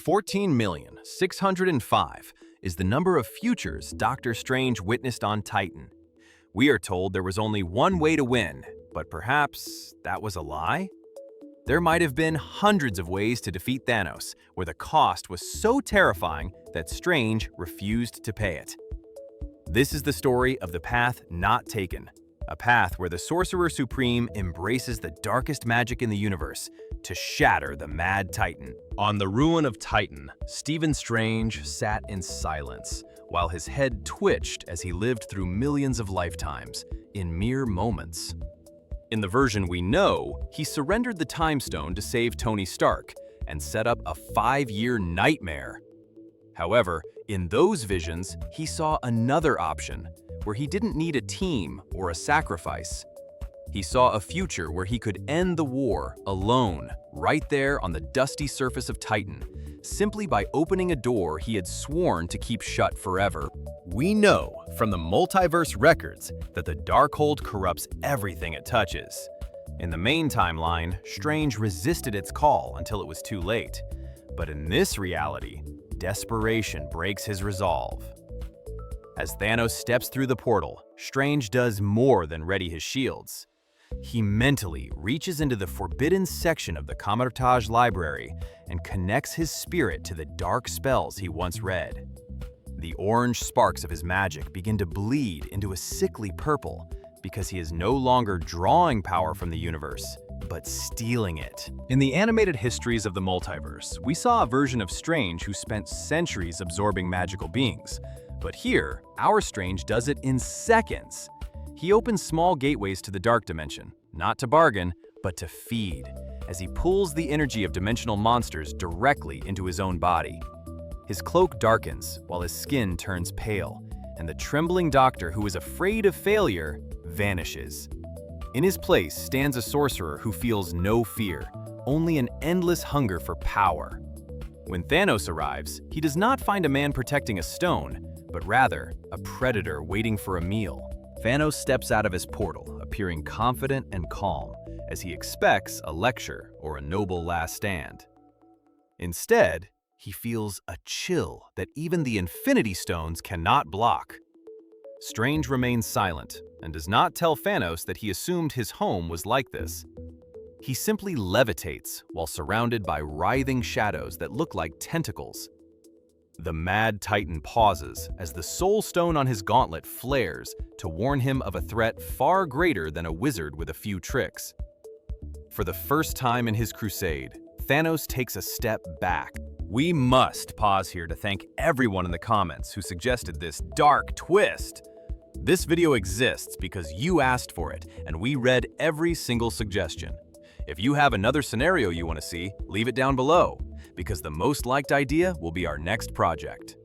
14,605 is the number of futures Doctor Strange witnessed on Titan. We are told there was only one way to win, but perhaps that was a lie? There might have been hundreds of ways to defeat Thanos, where the cost was so terrifying that Strange refused to pay it. This is the story of the path not taken, a path where the Sorcerer Supreme embraces the darkest magic in the universe to shatter the Mad Titan. On the ruin of Titan, Stephen Strange sat in silence, while his head twitched as he lived through millions of lifetimes, in mere moments. In the version we know, he surrendered the Time Stone to save Tony Stark and set up a 5-year nightmare. However, in those visions, he saw another option, where he didn't need a team or a sacrifice. He saw a future where he could end the war alone, right there on the dusty surface of Titan, simply by opening a door he had sworn to keep shut forever. We know from the multiverse records that the Darkhold corrupts everything it touches. In the main timeline, Strange resisted its call until it was too late. But in this reality, desperation breaks his resolve. As Thanos steps through the portal, Strange does more than ready his shields. He mentally reaches into the forbidden section of the Kamar-Taj library and connects his spirit to the dark spells he once read. The orange sparks of his magic begin to bleed into a sickly purple because he is no longer drawing power from the universe, but stealing it. In the animated histories of the multiverse, we saw a version of Strange who spent centuries absorbing magical beings. But here, our Strange does it in seconds. He opens small gateways to the dark dimension, not to bargain, but to feed, as he pulls the energy of dimensional monsters directly into his own body. His cloak darkens while his skin turns pale, and the trembling doctor who is afraid of failure vanishes. In his place stands a sorcerer who feels no fear, only an endless hunger for power. When Thanos arrives, he does not find a man protecting a stone, but rather a predator waiting for a meal. Thanos steps out of his portal, appearing confident and calm, as he expects a lecture or a noble last stand. Instead, he feels a chill that even the Infinity Stones cannot block. Strange remains silent and does not tell Thanos that he assumed his home was like this. He simply levitates while surrounded by writhing shadows that look like tentacles. The Mad Titan pauses as the Soul Stone on his gauntlet flares to warn him of a threat far greater than a wizard with a few tricks. For the first time in his crusade, Thanos takes a step back. We must pause here to thank everyone in the comments who suggested this dark twist. This video exists because you asked for it, and we read every single suggestion. If you have another scenario you want to see, leave it down below, because the most liked idea will be our next project.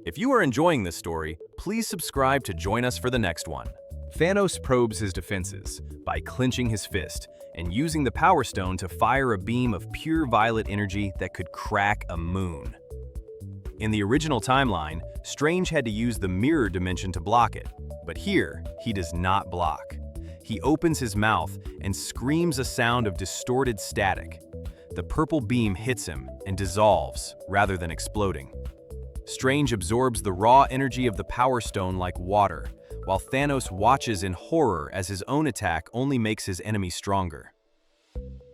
If you are enjoying this story, please subscribe to join us for the next one. Thanos probes his defenses by clenching his fist and using the Power Stone to fire a beam of pure violet energy that could crack a moon. In the original timeline, Strange had to use the mirror dimension to block it, but here, he does not block. He opens his mouth and screams a sound of distorted static. The purple beam hits him and dissolves rather than exploding. Strange absorbs the raw energy of the Power Stone like water, while Thanos watches in horror as his own attack only makes his enemy stronger.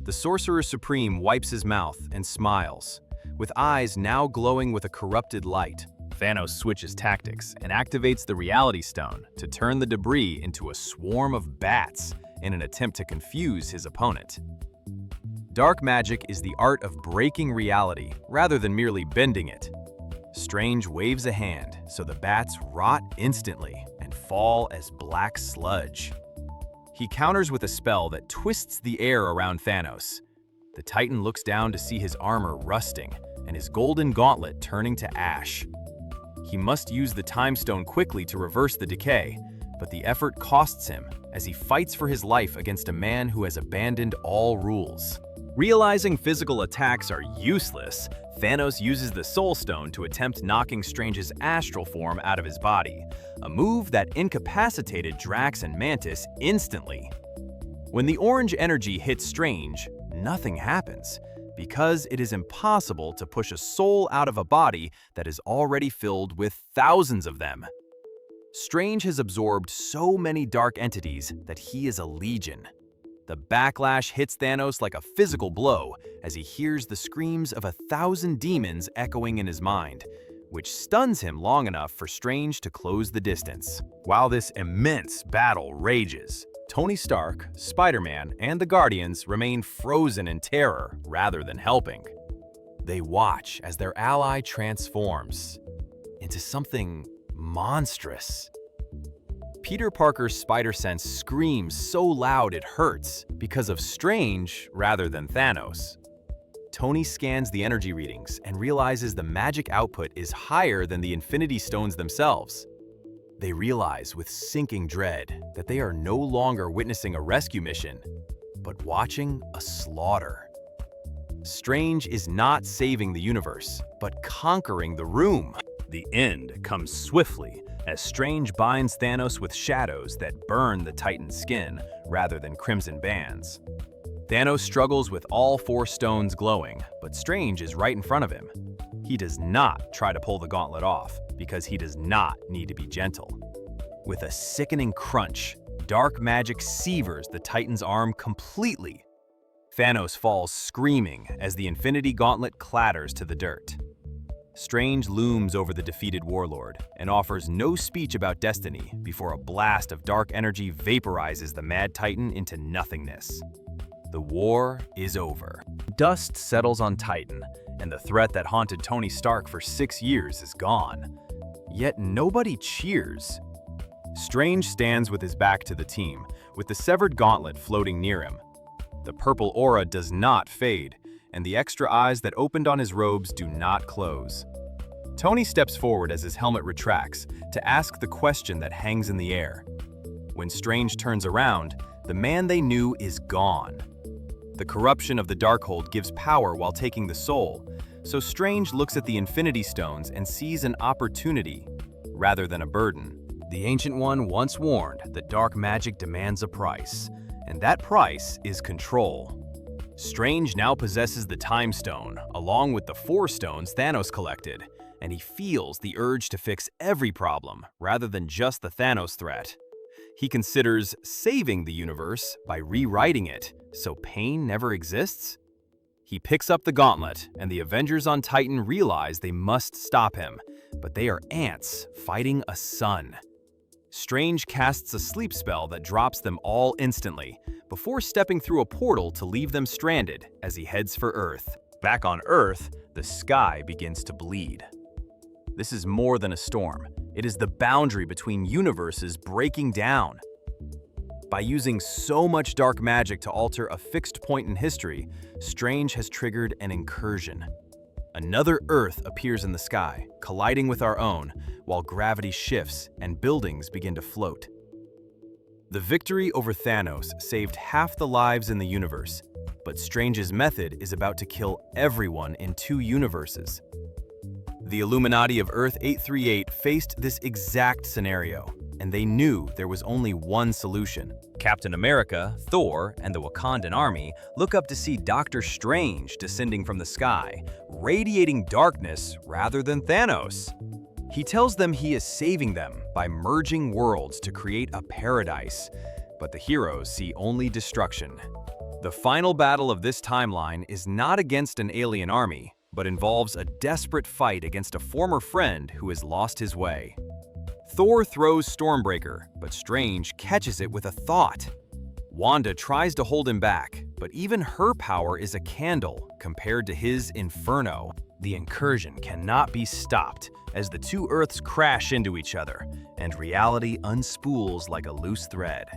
The Sorcerer Supreme wipes his mouth and smiles, with eyes now glowing with a corrupted light. Thanos switches tactics and activates the Reality Stone to turn the debris into a swarm of bats in an attempt to confuse his opponent. Dark magic is the art of breaking reality rather than merely bending it. Strange waves a hand so the bats rot instantly and fall as black sludge. He counters with a spell that twists the air around Thanos. The Titan looks down to see his armor rusting and his golden gauntlet turning to ash. He must use the Time Stone quickly to reverse the decay, but the effort costs him as he fights for his life against a man who has abandoned all rules. Realizing physical attacks are useless, Thanos uses the Soul Stone to attempt knocking Strange's astral form out of his body, a move that incapacitated Drax and Mantis instantly. When the orange energy hits Strange, nothing happens, because it is impossible to push a soul out of a body that is already filled with thousands of them. Strange has absorbed so many dark entities that he is a legion. The backlash hits Thanos like a physical blow as he hears the screams of 1,000 demons echoing in his mind, which stuns him long enough for Strange to close the distance. While this immense battle rages, Tony Stark, Spider-Man, and the Guardians remain frozen in terror rather than helping. They watch as their ally transforms into something monstrous. Peter Parker's spider-sense screams so loud it hurts because of Strange rather than Thanos. Tony scans the energy readings and realizes the magic output is higher than the Infinity Stones themselves. They realize with sinking dread that they are no longer witnessing a rescue mission, but watching a slaughter. Strange is not saving the universe, but conquering the room. The end comes swiftly as Strange binds Thanos with shadows that burn the Titan's skin rather than crimson bands. Thanos struggles with all 4 stones glowing, but Strange is right in front of him. He does not try to pull the gauntlet off because he does not need to be gentle. With a sickening crunch, dark magic severs the Titan's arm completely. Thanos falls screaming as the Infinity Gauntlet clatters to the dirt. Strange looms over the defeated Warlord and offers no speech about destiny before a blast of dark energy vaporizes the Mad Titan into nothingness. The war is over. Dust settles on Titan, and the threat that haunted Tony Stark for 6 years is gone. Yet nobody cheers. Strange stands with his back to the team, with the severed gauntlet floating near him. The purple aura does not fade, and the extra eyes that opened on his robes do not close. Tony steps forward as his helmet retracts to ask the question that hangs in the air. When Strange turns around, the man they knew is gone. The corruption of the Darkhold gives power while taking the soul, so Strange looks at the Infinity Stones and sees an opportunity rather than a burden. The Ancient One once warned that dark magic demands a price, and that price is control. Strange now possesses the Time Stone, along with the 4 stones Thanos collected, and he feels the urge to fix every problem rather than just the Thanos threat. He considers saving the universe by rewriting it, so pain never exists. He picks up the gauntlet, and the Avengers on Titan realize they must stop him, but they are ants fighting a sun. Strange casts a sleep spell that drops them all instantly, before stepping through a portal to leave them stranded as he heads for Earth. Back on Earth, the sky begins to bleed. This is more than a storm. It is the boundary between universes breaking down. By using so much dark magic to alter a fixed point in history, Strange has triggered an incursion. Another Earth appears in the sky, colliding with our own, while gravity shifts and buildings begin to float. The victory over Thanos saved half the lives in the universe, but Strange's method is about to kill everyone in 2 universes. The Illuminati of Earth 838 faced this exact scenario, and they knew there was only one solution. Captain America, Thor, and the Wakandan army look up to see Doctor Strange descending from the sky, radiating darkness rather than Thanos. He tells them he is saving them by merging worlds to create a paradise, but the heroes see only destruction. The final battle of this timeline is not against an alien army, but involves a desperate fight against a former friend who has lost his way. Thor throws Stormbreaker, but Strange catches it with a thought. Wanda tries to hold him back, but even her power is a candle compared to his inferno. The incursion cannot be stopped as the 2 Earths crash into each other, and reality unspools like a loose thread.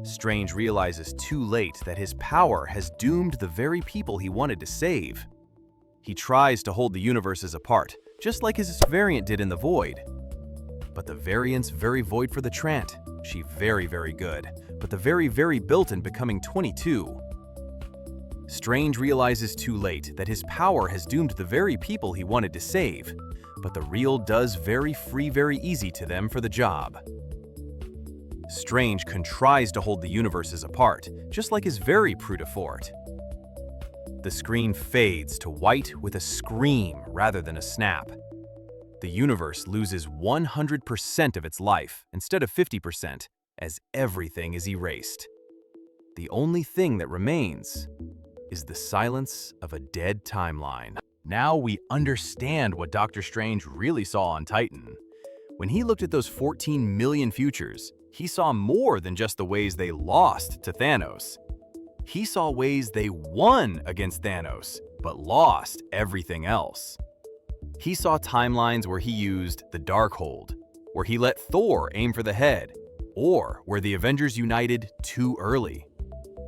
Strange realizes too late that his power has doomed the very people he wanted to save. He tries to hold the universes apart, just like his variant did in the Void. But the variant's very void for the Trant. She very good, but the very built in becoming 22. Strange realizes too late that his power has doomed the very people he wanted to save, but the real does very easy to them for the job. Strange contrives to hold the universes apart, just like his very Prudefort. the screen fades to white with a scream rather than a snap. The universe loses 100% of its life instead of 50%, as everything is erased. The only thing that remains is the silence of a dead timeline. Now we understand what Doctor Strange really saw on Titan. When he looked at those 14 million futures, he saw more than just the ways they lost to Thanos. He saw ways they won against Thanos, but lost everything else. He saw timelines where he used the Darkhold, where he let Thor aim for the head, or where the Avengers united too early.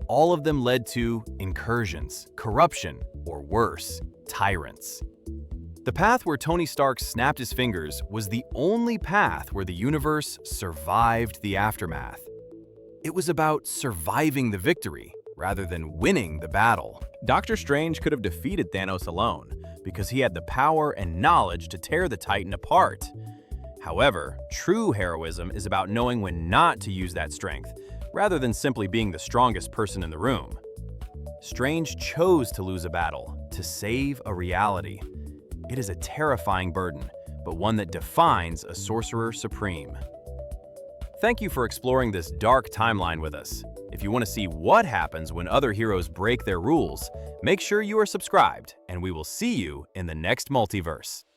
All of them led to incursions, corruption, or worse, tyrants. The path where Tony Stark snapped his fingers was the only path where the universe survived the aftermath. It was about surviving the victory rather than winning the battle. Doctor Strange could have defeated Thanos alone because he had the power and knowledge to tear the Titan apart. However, true heroism is about knowing when not to use that strength, rather than simply being the strongest person in the room. Strange chose to lose a battle, to save a reality. It is a terrifying burden, but one that defines a Sorcerer Supreme. Thank you for exploring this dark timeline with us. If you want to see what happens when other heroes break their rules, make sure you are subscribed, and we will see you in the next multiverse.